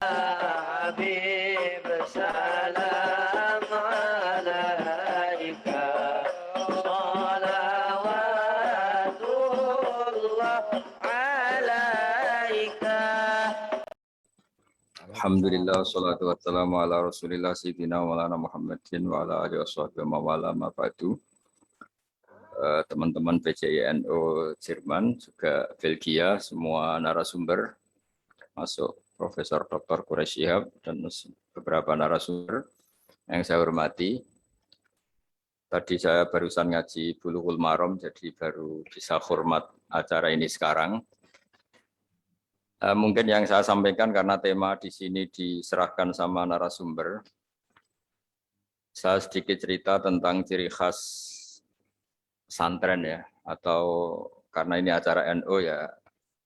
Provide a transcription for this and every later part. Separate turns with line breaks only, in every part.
حبيب سلام عليك صلوات الله عليك.
Alhamdulillah, salatu wassalamu ala rasulillah sayyidina maulana Muhammadin wa ala alihi washabihi mawala ma'badu. Teman-teman PCINO Jerman, juga Belgia, semua narasumber, masuk Profesor Dr. Quraish Shihab dan beberapa narasumber yang saya hormati. Tadi saya barusan ngaji Bulughul Maram, jadi baru bisa hormat acara ini sekarang. Mungkin yang saya sampaikan karena tema di sini diserahkan sama narasumber. Saya sedikit cerita tentang ciri khas pesantren ya, atau karena ini acara NU ya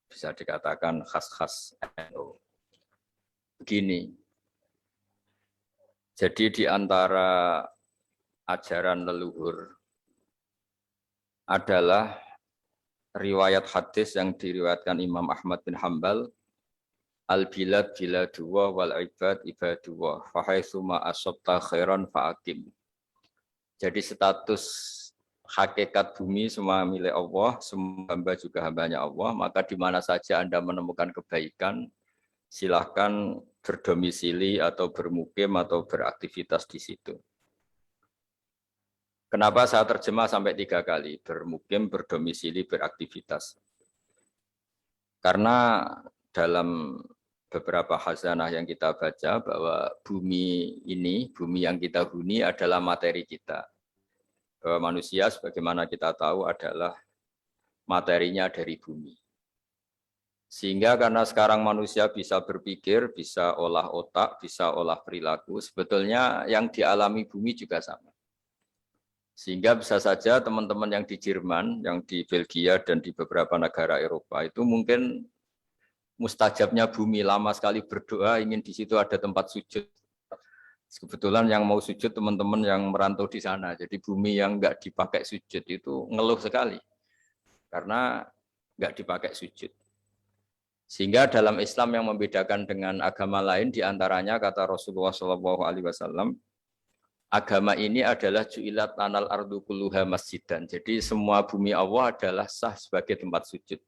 bisa dikatakan khas-khas NU. Begini, jadi di antara ajaran leluhur adalah riwayat hadis yang diriwayatkan Imam Ahmad bin Hanbal, al-bilad biladullah wal ibad ibadullah fa haitsu ma asabta khairan fa'aqim. Jadi status hakikat bumi semua milik Allah, semua hamba juga hambanya Allah, maka di mana saja Anda menemukan kebaikan, silahkan berdomisili atau bermukim atau beraktivitas di situ. Kenapa saya terjemah sampai 3 kali, bermukim, berdomisili, beraktivitas? Karena dalam beberapa khazanah yang kita baca bahwa bumi ini, bumi yang kita huni adalah materi kita. Bahwa manusia sebagaimana kita tahu adalah materinya dari bumi. Sehingga karena sekarang manusia bisa berpikir, bisa olah otak, bisa olah perilaku, sebetulnya yang dialami bumi juga sama. Sehingga bisa saja teman-teman yang di Jerman, yang di Belgia, dan di beberapa negara Eropa itu mungkin mustajabnya bumi, lama sekali berdoa, ingin di situ ada tempat sujud. Kebetulan yang mau sujud teman-teman yang merantau di sana, jadi bumi yang nggak dipakai sujud itu ngeluh sekali, karena nggak dipakai sujud. Sehingga dalam Islam yang membedakan dengan agama lain, diantaranya kata Rasulullah SAW, agama ini adalah ju'ilat lanal ardu kulluha masjidan. Jadi semua bumi Allah adalah sah sebagai tempat sujud.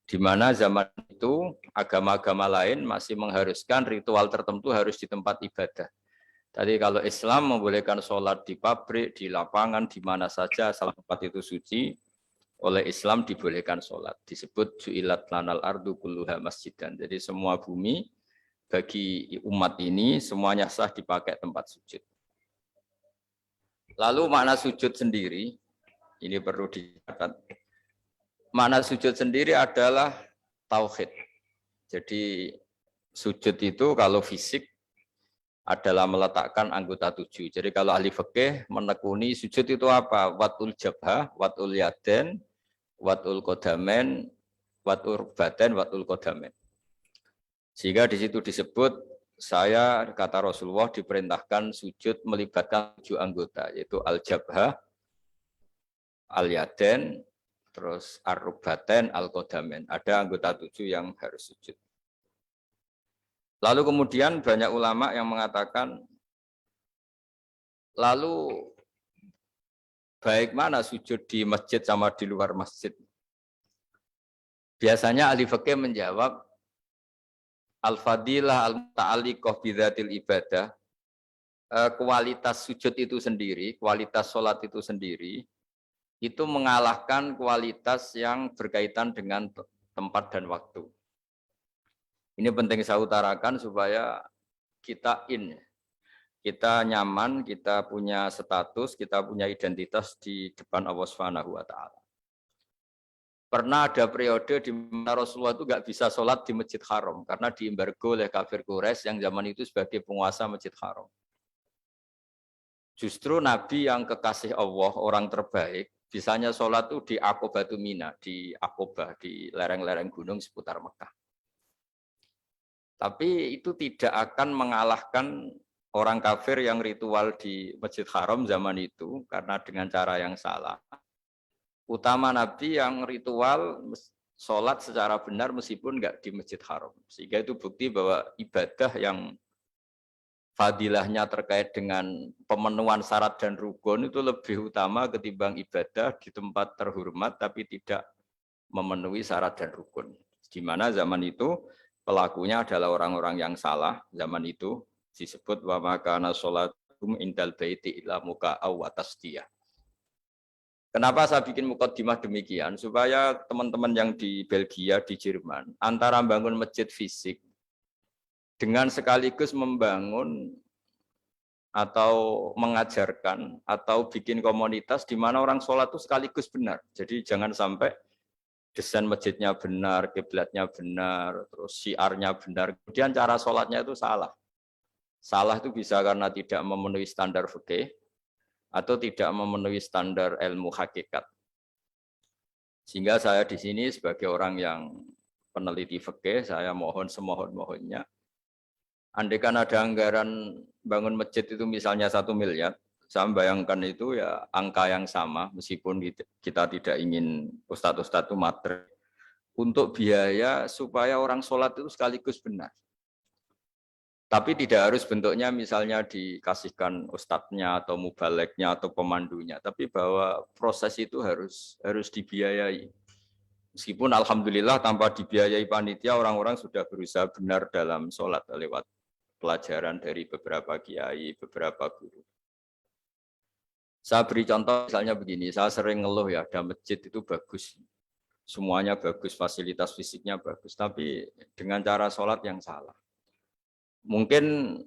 Di mana zaman itu agama-agama lain masih mengharuskan ritual tertentu harus di tempat ibadah. Tadi kalau Islam membolehkan sholat di pabrik, di lapangan, di mana saja salah tempat itu suci, oleh Islam dibolehkan sholat. Disebut ju'ilat lanal ardu kulluha masjidan. Jadi semua bumi bagi umat ini semuanya sah dipakai tempat sujud. Lalu makna sujud sendiri, ini perlu dicatat. Makna sujud sendiri adalah tauhid. Jadi sujud itu kalau fisik adalah meletakkan anggota 7. Jadi kalau ahli fikih menekuni sujud itu apa? Watul jabhah, watul yaden, watul qadamen, watul baten, watul qadamen. Sehingga di situ disebut, saya kata Rasulullah diperintahkan sujud melibatkan 7 anggota, yaitu al-jabhah, al-yaden, terus ar-rubaten, al-qadamen. Ada anggota 7 yang harus sujud. Lalu kemudian banyak ulama yang mengatakan, lalu baik mana sujud di masjid sama di luar masjid? Biasanya ahli fikih menjawab, al-fadilah al-muta'alliqah bidzatil ibadah, kualitas sujud itu sendiri, kualitas sholat itu sendiri, itu mengalahkan kualitas yang berkaitan dengan tempat dan waktu. Ini penting saya utarakan supaya kita kita nyaman, kita punya status, kita punya identitas di depan Allah Subhanahu wa Ta'ala. Pernah ada periode di mana Rasulullah itu nggak bisa sholat di Masjid Haram karena diembargo oleh kafir Quraisy yang zaman itu sebagai penguasa Masjid Haram. Justru Nabi yang kekasih Allah, orang terbaik, bisanya sholat itu di Aqobatu Mina, di Aqobah, di lereng-lereng gunung seputar Mekah. Tapi itu tidak akan mengalahkan orang kafir yang ritual di Masjid Haram zaman itu karena dengan cara yang salah. Utama Nabi yang ritual sholat secara benar meskipun nggak di Masjid Haram. Sehingga itu bukti bahwa ibadah yang fadilahnya terkait dengan pemenuhan syarat dan rukun itu lebih utama ketimbang ibadah di tempat terhormat tapi tidak memenuhi syarat dan rukun. Di mana zaman itu pelakunya adalah orang-orang yang salah. Zaman itu disebut wa makana sholatum indal baiti illa muka'aw wa tasdiyah. Kenapa saya bikin mukaddimah demikian? Supaya teman-teman yang di Belgia, di Jerman, antara membangun masjid fisik dengan sekaligus membangun atau mengajarkan atau bikin komunitas di mana orang sholat itu sekaligus benar. Jadi jangan sampai desain masjidnya benar, kiblatnya benar, terus syiarnya benar, kemudian cara sholatnya itu salah. Salah itu bisa karena tidak memenuhi standar fikih atau tidak memenuhi standar ilmu hakikat. Sehingga saya di sini sebagai orang yang peneliti fikih, saya mohon semohon-mohonnya, andaikan ada anggaran bangun masjid itu misalnya 1 miliar, saya bayangkan itu ya angka yang sama, meskipun kita tidak ingin ustadz-ustadz itu materi, untuk biaya supaya orang sholat itu sekaligus benar. Tapi tidak harus bentuknya misalnya dikasihkan ustadznya atau mubaleknya atau pemandunya, tapi bahwa proses itu harus dibiayai. Meskipun alhamdulillah tanpa dibiayai panitia orang-orang sudah berusaha benar dalam sholat lewat pelajaran dari beberapa kiai, beberapa guru. Saya beri contoh misalnya begini, saya sering ngeluh ya, ada masjid itu bagus, semuanya bagus, fasilitas fisiknya bagus, tapi dengan cara sholat yang salah. Mungkin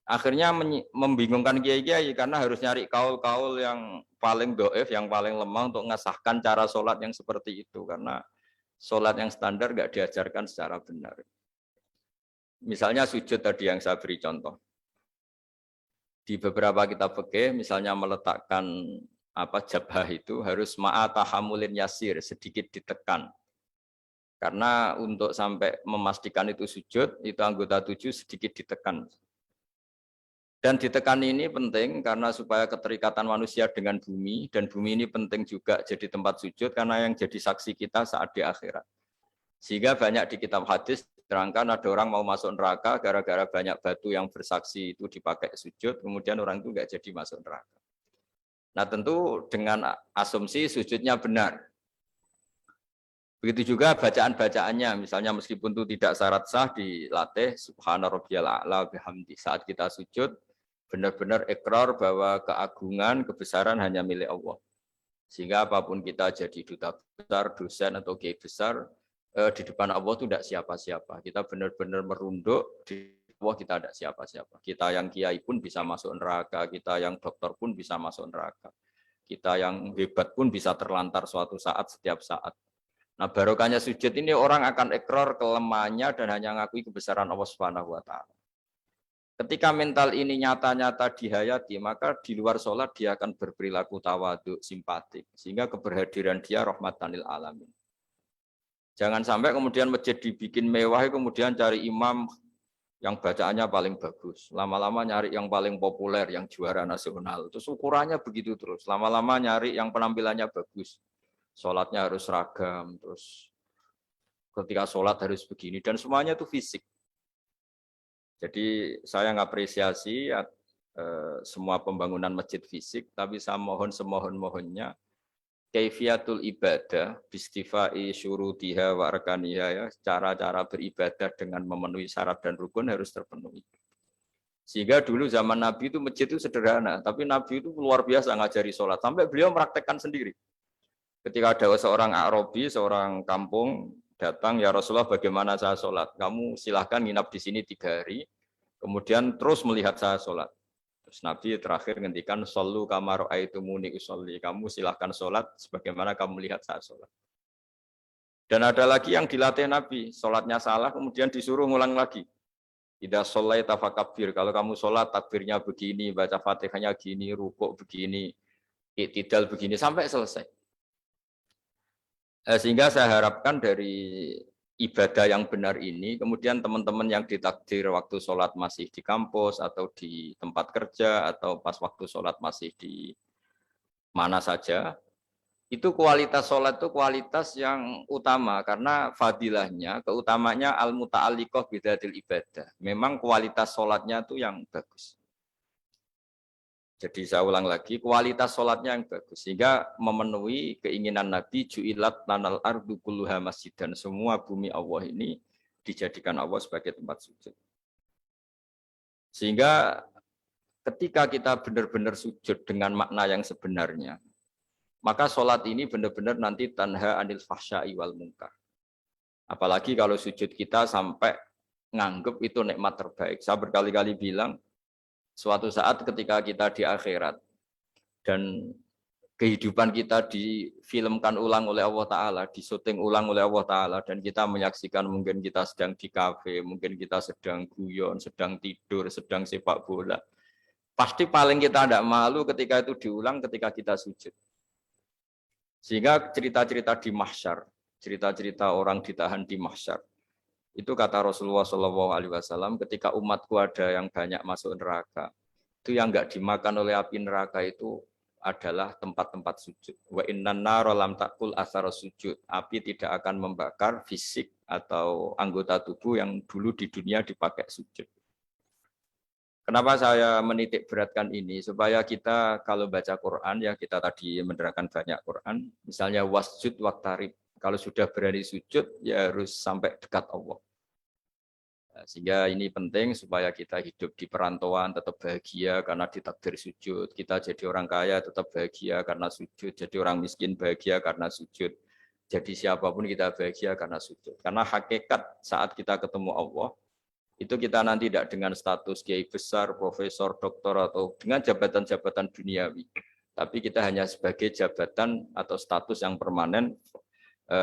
akhirnya membingungkan kiai-kiai karena harus nyari kaul-kaul yang paling doif, yang paling lemah untuk mengesahkan cara sholat yang seperti itu. Karena sholat yang standar nggak diajarkan secara benar. Misalnya sujud tadi yang saya beri contoh. Di beberapa kitab fikih, misalnya meletakkan jabhah itu harus ma'atahamulin yasir, sedikit ditekan. Karena untuk sampai memastikan itu sujud, itu anggota 7 sedikit ditekan. Dan ditekan ini penting karena supaya keterikatan manusia dengan bumi, dan bumi ini penting juga jadi tempat sujud karena yang jadi saksi kita saat di akhirat. Sehingga banyak di kitab hadis diterangkan ada orang mau masuk neraka gara-gara banyak batu yang bersaksi itu dipakai sujud, kemudian orang itu nggak jadi masuk neraka. Nah tentu dengan asumsi sujudnya benar. Begitu juga bacaan-bacaannya, misalnya meskipun itu tidak syarat sah dilatih subhana rabbiyal a'la bihamdi. Saat kita sujud benar-benar ikrar bahwa keagungan, kebesaran hanya milik Allah. Sehingga apapun kita jadi duta besar, dosen atau kiai besar, di depan Allah itu tidak siapa-siapa. Kita benar-benar merunduk di Allah, kita tidak siapa-siapa. Kita yang kiai pun bisa masuk neraka, kita yang dokter pun bisa masuk neraka. Kita yang hebat pun bisa terlantar suatu saat, setiap saat. Nah barokahnya sujud ini orang akan ikrar kelemahannya dan hanya ngakui kebesaran Allah Subhanahu wa taala. Ketika mental ini nyata-nyata dihayati, maka di luar sholat dia akan berperilaku tawadhu, simpatik, sehingga keberhadiran dia rahmatan lil alamin. Jangan sampai kemudian masjid dibikin mewah, kemudian cari imam yang bacaannya paling bagus, lama-lama nyari yang paling populer, yang juara nasional, terus ukurannya begitu terus, lama-lama nyari yang penampilannya bagus. Sholatnya harus seragam, terus ketika sholat harus begini, dan semuanya itu fisik. Jadi saya ngapresiasi semua pembangunan masjid fisik, tapi saya mohon semohon-mohonnya kaifiatul ibadah, bistifai syurutiha wa arkaniha, ya, cara-cara beribadah dengan memenuhi syarat dan rukun harus terpenuhi. Sehingga dulu zaman Nabi itu masjid itu sederhana, tapi Nabi itu luar biasa ngajari sholat, sampai beliau meraktekkan sendiri. Ketika ada seorang Arabi, seorang kampung datang, ya Rasulullah bagaimana saya sholat? Kamu silahkan nginap di sini 3 hari, kemudian terus melihat saya sholat. Terus Nabi terakhir ngendikan, Sallu kama ra'aitumuni usolli. Kamu silahkan sholat sebagaimana kamu melihat saya sholat. Dan ada lagi yang dilatih Nabi, sholatnya salah, kemudian disuruh ngulang lagi. Idza shallaita fakabbir. Kalau kamu sholat takbirnya begini, baca Fatihahnya gini, rukuk begini, iktidal begini, sampai selesai. Sehingga saya harapkan dari ibadah yang benar ini, kemudian teman-teman yang ditakdir waktu sholat masih di kampus, atau di tempat kerja, atau pas waktu sholat masih di mana saja, Itu kualitas sholat itu kualitas yang utama karena fadilahnya, keutamanya al-muta'alliqah bidatil ibadah. Memang kualitas sholatnya itu yang bagus. Jadi saya ulang lagi, kualitas sholatnya yang bagus. Sehingga memenuhi keinginan Nabi, ju'ilat lanal ardu kulluha masjid. Dan semua bumi Allah ini dijadikan Allah sebagai tempat sujud. Sehingga ketika kita benar-benar sujud dengan makna yang sebenarnya, maka sholat ini benar-benar nanti tanha anil fahsya'i wal munkar. Apalagi kalau sujud kita sampai nganggep itu nikmat terbaik. Saya berkali-kali bilang, suatu saat ketika kita di akhirat dan kehidupan kita difilmkan ulang oleh Allah Ta'ala, disyuting ulang oleh Allah Ta'ala, dan kita menyaksikan mungkin kita sedang di kafe, mungkin kita sedang guyon, sedang tidur, sedang sepak bola. Pasti paling kita tidak malu ketika itu diulang ketika kita sujud. Sehingga cerita-cerita di mahsyar, cerita-cerita orang ditahan di mahsyar, itu kata Rasulullah SAW, ketika umatku ada yang banyak masuk neraka, itu yang enggak dimakan oleh api neraka itu adalah tempat-tempat sujud. Wa innan nara lam takul athara sujud. Api tidak akan membakar fisik atau anggota tubuh yang dulu di dunia dipakai sujud. Kenapa saya menitik beratkan ini? Supaya kita kalau baca Quran, ya kita tadi menerangkan banyak Quran, misalnya wasjud waktarib. Kalau sudah berani sujud, ya harus sampai dekat Allah. Sehingga ini penting supaya kita hidup di perantauan tetap bahagia karena ditakdir sujud. Kita jadi orang kaya tetap bahagia karena sujud. Jadi orang miskin bahagia karena sujud. Jadi siapapun kita bahagia karena sujud. Karena hakikat saat kita ketemu Allah, itu kita nanti tidak dengan status kiai besar, profesor, doktor, atau dengan jabatan-jabatan duniawi. Tapi kita hanya sebagai jabatan atau status yang permanen.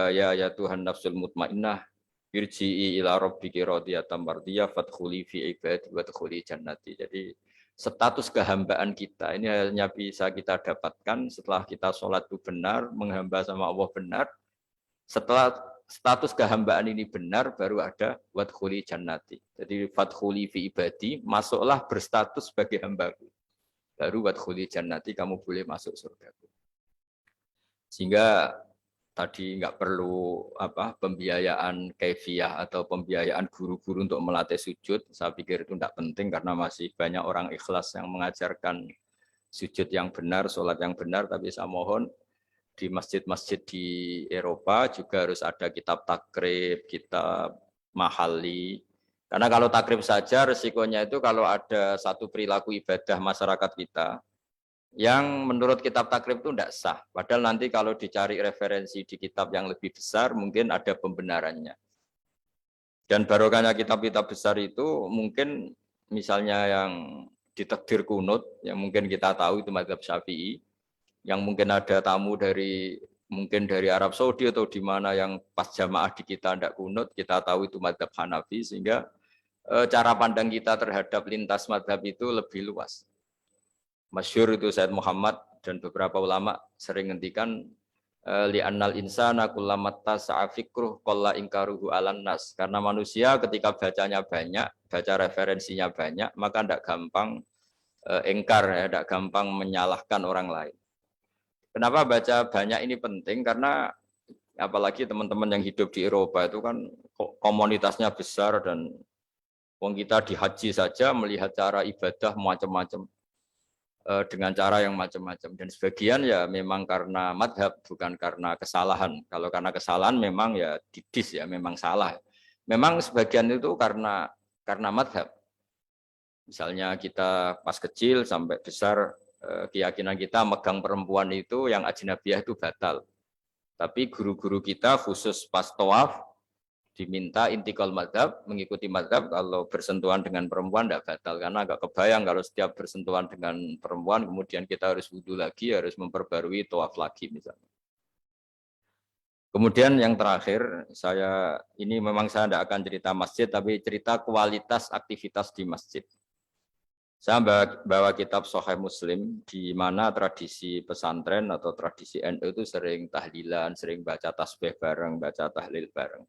Ya Tuhan nafsul mutmainnah, irji'i ila rabbiki radiyatan mardiyah fadkhuli fi ibadi wadkhuli jannati. Jadi status kehambaan kita ini hanya bisa kita dapatkan setelah kita sholat itu benar, menghamba sama Allah benar. Setelah status kehambaan ini benar, baru ada wadkhuli jannati. Jadi fadkhuli fi ibadi, masuklah berstatus sebagai hambaku. Baru wadkhuli jannati, kamu boleh masuk surgaku. Sehingga tadi nggak perlu pembiayaan kaifiyah atau pembiayaan guru-guru untuk melatih sujud. Saya pikir itu tidak penting karena masih banyak orang ikhlas yang mengajarkan sujud yang benar, sholat yang benar. Tapi saya mohon di masjid-masjid di Eropa juga harus ada kitab takrib, kitab mahali. Karena kalau takrib saja resikonya itu kalau ada satu perilaku ibadah masyarakat kita yang menurut kitab takrib itu tidak sah. Padahal nanti kalau dicari referensi di kitab yang lebih besar, mungkin ada pembenarannya. Dan barokahnya kitab-kitab besar itu mungkin misalnya yang ditakdir kunut, yang mungkin kita tahu itu mazhab Syafi'i, yang mungkin ada tamu mungkin dari Arab Saudi atau di mana yang pas jamaah di kita tidak kunut, kita tahu itu mazhab Hanafi, sehingga cara pandang kita terhadap lintas mazhab itu lebih luas. Masyhur itu Said Muhammad dan beberapa ulama sering ngendikan li'annal insana kullamatta sa'afikruh qalla inkaruhu alan nas. Karena manusia ketika bacanya banyak, baca referensinya banyak, maka tidak gampang ingkar, ya, tidak gampang menyalahkan orang lain. Kenapa baca banyak ini penting? Karena apalagi teman-teman yang hidup di Eropa itu kan komunitasnya besar dan wong kita di haji saja melihat cara ibadah macam-macam. Dengan cara yang macam-macam, dan sebagian ya memang karena madhab, bukan karena kesalahan. Kalau karena kesalahan memang ya didis, ya memang salah. Memang sebagian itu karena madhab. Misalnya kita pas kecil sampai besar, keyakinan kita megang perempuan itu yang ajnabiyah itu batal. Tapi guru-guru kita khusus pas tawaf diminta intikal madhab, mengikuti madhab. Kalau bersentuhan dengan perempuan tidak batal, karena agak kebayang kalau setiap bersentuhan dengan perempuan kemudian kita harus wudhu lagi, harus memperbarui tawaf lagi misalnya. Kemudian yang terakhir, ini memang saya tidak akan cerita masjid, tapi cerita kualitas aktivitas di masjid. Saya bawa kitab Sahih Muslim, di mana tradisi pesantren atau tradisi NU itu sering tahlilan, sering baca tasbih bareng, baca tahlil bareng.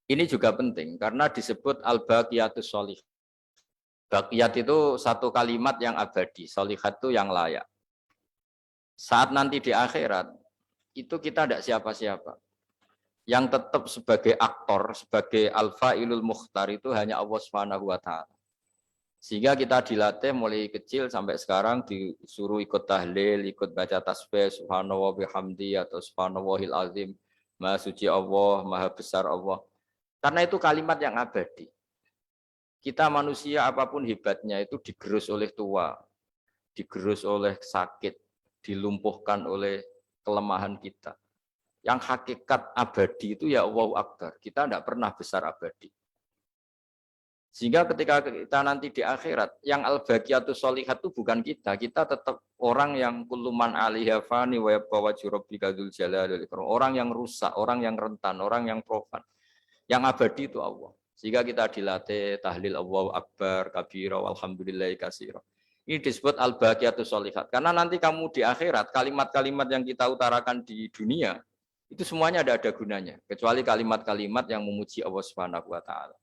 Ini juga penting karena disebut al-baqiyatus sholih. Baqiyat itu satu kalimat yang abadi, sholihat itu yang layak. Saat nanti di akhirat, itu kita tidak siapa-siapa. Yang tetap sebagai aktor, sebagai al-fa'ilul mukhtar itu hanya Allah Subhanahu wa taala. Sehingga kita dilatih mulai kecil sampai sekarang disuruh ikut tahlil, ikut baca tasbih subhanallah bihamdi atau subhanallahil azim, maha suci Allah, maha besar Allah. Karena itu kalimat yang abadi. Kita manusia apapun hebatnya itu digerus oleh tua, digerus oleh sakit, dilumpuhkan oleh kelemahan kita. Yang hakikat abadi itu ya Allahu Akbar. Kita tidak pernah besar abadi. Sehingga ketika kita nanti di akhirat, yang al-baqiyatus sholihat itu bukan kita. Kita tetap orang yang kulluman alaiha fani wa yabqa wajhu rabbika dzul jalali wal ikram. Orang yang rusak, orang yang rentan, orang yang profan. Yang abadi itu Allah. Sehingga kita dilatih tahlil Allahu Akbar, kabira, walhamdulillahi katsira. Ini disebut al-baqiyatus sholihat. Karena nanti kamu di akhirat, kalimat-kalimat yang kita utarakan di dunia, itu semuanya ada gunanya. Kecuali kalimat-kalimat yang memuji Allah Subhanahu wa taala.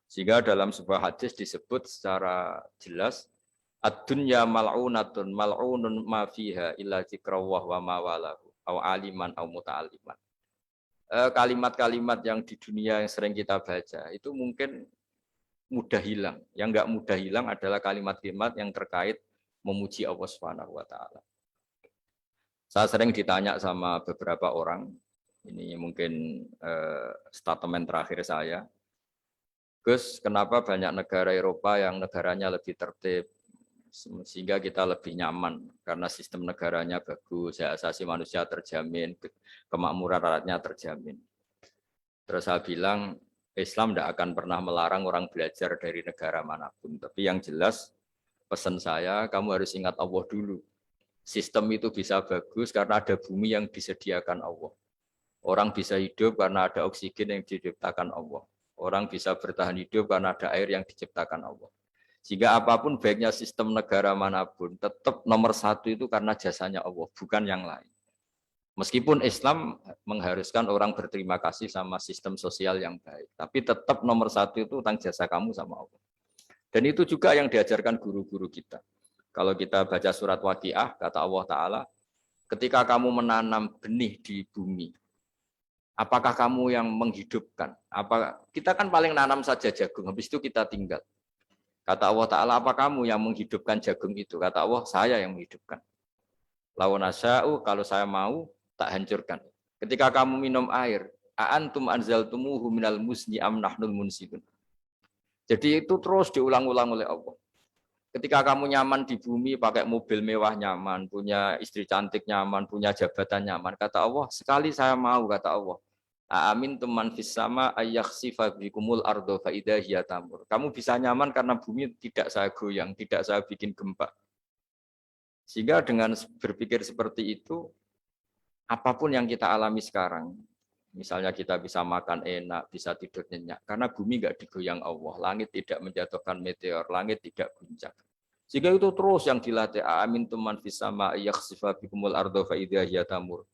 Sehingga dalam sebuah hadis disebut secara jelas ad-dunya mal'unatun mal'unun ma fiha illa dzikrawah wa ma walahu au aliman au muta'alliman. Kalimat-kalimat yang di dunia yang sering kita baca itu mungkin mudah hilang. Yang enggak mudah hilang adalah kalimat-kalimat yang terkait memuji Allah Subhanahu wa taala. Saya sering ditanya sama beberapa orang, ini mungkin statement terakhir saya. Gus, kenapa banyak negara Eropa yang negaranya lebih tertib sehingga kita lebih nyaman karena sistem negaranya bagus, hak asasi manusia terjamin, kemakmuran rakyatnya terjamin. Terus saya bilang Islam tidak akan pernah melarang orang belajar dari negara manapun, tapi yang jelas pesan saya kamu harus ingat Allah dulu. Sistem itu bisa bagus karena ada bumi yang disediakan Allah. Orang bisa hidup karena ada oksigen yang diciptakan Allah. Orang bisa bertahan hidup karena ada air yang diciptakan Allah. Sehingga apapun baiknya sistem negara manapun, tetap nomor satu itu karena jasanya Allah, bukan yang lain. Meskipun Islam mengharuskan orang berterima kasih sama sistem sosial yang baik, tapi tetap nomor satu itu tentang jasa kamu sama Allah. Dan itu juga yang diajarkan guru-guru kita. Kalau kita baca surat Waqiah, kata Allah Ta'ala, ketika kamu menanam benih di bumi, apakah kamu yang menghidupkan? Kita kan paling nanam saja jagung, habis itu kita tinggal. Kata Allah Ta'ala, apa kamu yang menghidupkan jagung itu? Kata Allah, saya yang menghidupkan. Lawan asya'u, kalau saya mau, tak hancurkan. Ketika kamu minum air, a'antum anzaltumuhu minal musni am nahnul munsidun. Jadi itu terus diulang-ulang oleh Allah. Ketika kamu nyaman di bumi, pakai mobil mewah nyaman, punya istri cantik nyaman, punya jabatan nyaman. Kata Allah, sekali saya mau, kata Allah. Amin tuman fis sama ayakhsifa bikumul ardo fa idza hiya tamur. Kamu bisa nyaman karena bumi tidak saya goyang, tidak saya bikin gempa. Sehingga dengan berpikir seperti itu, apapun yang kita alami sekarang, misalnya kita bisa makan enak, bisa tidur nyenyak, karena bumi enggak digoyang Allah, langit tidak menjatuhkan meteor, langit tidak guncang. Sehingga itu terus yang dilatih. Amin tuman fis sama ayakhsifa bikumul ardo fa idza hiya tamur.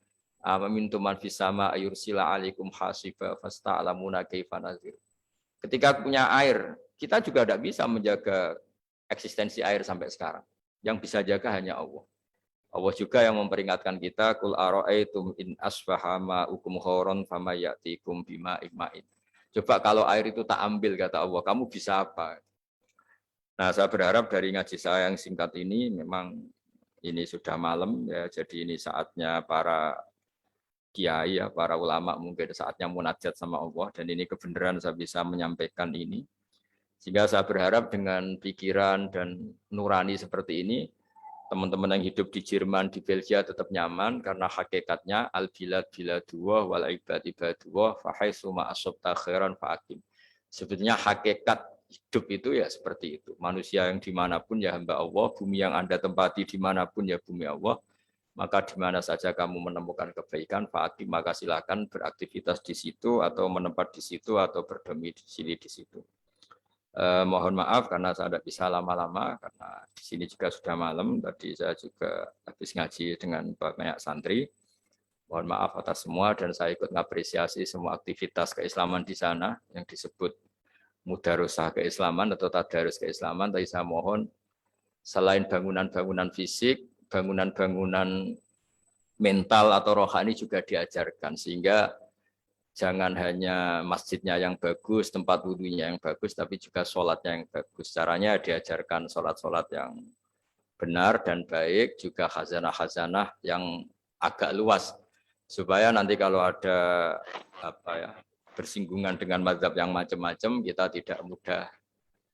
Amintum man fis sama ayursila alaikum hasiba fasta'lamuna kaifa nazir. Ketika punya air, kita juga tidak bisa menjaga eksistensi air sampai sekarang. Yang bisa jaga hanya Allah. Allah juga yang memperingatkan kita, qul ara'aitum in asbaha ma'ukum khauran fama ya'tikum bima'in ma'in. Coba kalau air itu tak ambil, kata Allah, kamu bisa apa? Nah, saya berharap dari ngaji saya yang singkat ini, memang ini sudah malam, ya, jadi ini saatnya para kiai, ya, para ulama mungkin saatnya munajat sama Allah, dan ini kebenaran saya bisa menyampaikan ini. Sehingga saya berharap dengan pikiran dan nurani seperti ini, teman-teman yang hidup di Jerman, di Belgia tetap nyaman, karena hakikatnya al-bilad biladullah wal ibad ibadullah fa haitsu ma asabta khairan fa aqim. Sebetulnya hakikat hidup itu ya seperti itu. Manusia yang dimanapun ya hamba Allah, bumi yang Anda tempati dimanapun ya bumi Allah. Maka di mana saja kamu menemukan kebaikan, fa'atim, maka silakan beraktivitas di situ atau menempat di situ atau berdomisili di situ. Mohon maaf karena saya tidak bisa lama-lama karena di sini juga sudah malam. Tadi saya juga habis ngaji dengan banyak santri. Mohon maaf atas semua dan saya ikut mengapresiasi semua aktivitas keislaman di sana yang disebut mudarosah keislaman atau tadarus keislaman. Tapi saya mohon selain bangunan-bangunan fisik, bangunan-bangunan mental atau rohani juga diajarkan, sehingga jangan hanya masjidnya yang bagus, tempat wudhunya yang bagus, tapi juga sholatnya yang bagus. Caranya diajarkan sholat-sholat yang benar dan baik, juga khazanah-khazanah yang agak luas, supaya nanti kalau ada bersinggungan dengan mazhab yang macam-macam, kita tidak mudah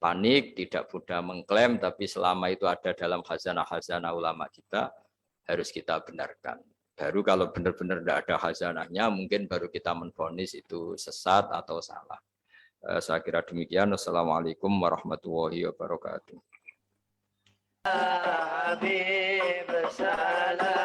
panik, tidak mudah mengklaim, tapi selama itu ada dalam khazanah-khazanah ulama kita, harus kita benarkan. Baru kalau benar-benar tidak ada khazanahnya, mungkin baru kita menvonis itu sesat atau salah. Saya kira demikian. Wassalamualaikum warahmatullahi wabarakatuh.
Habib salam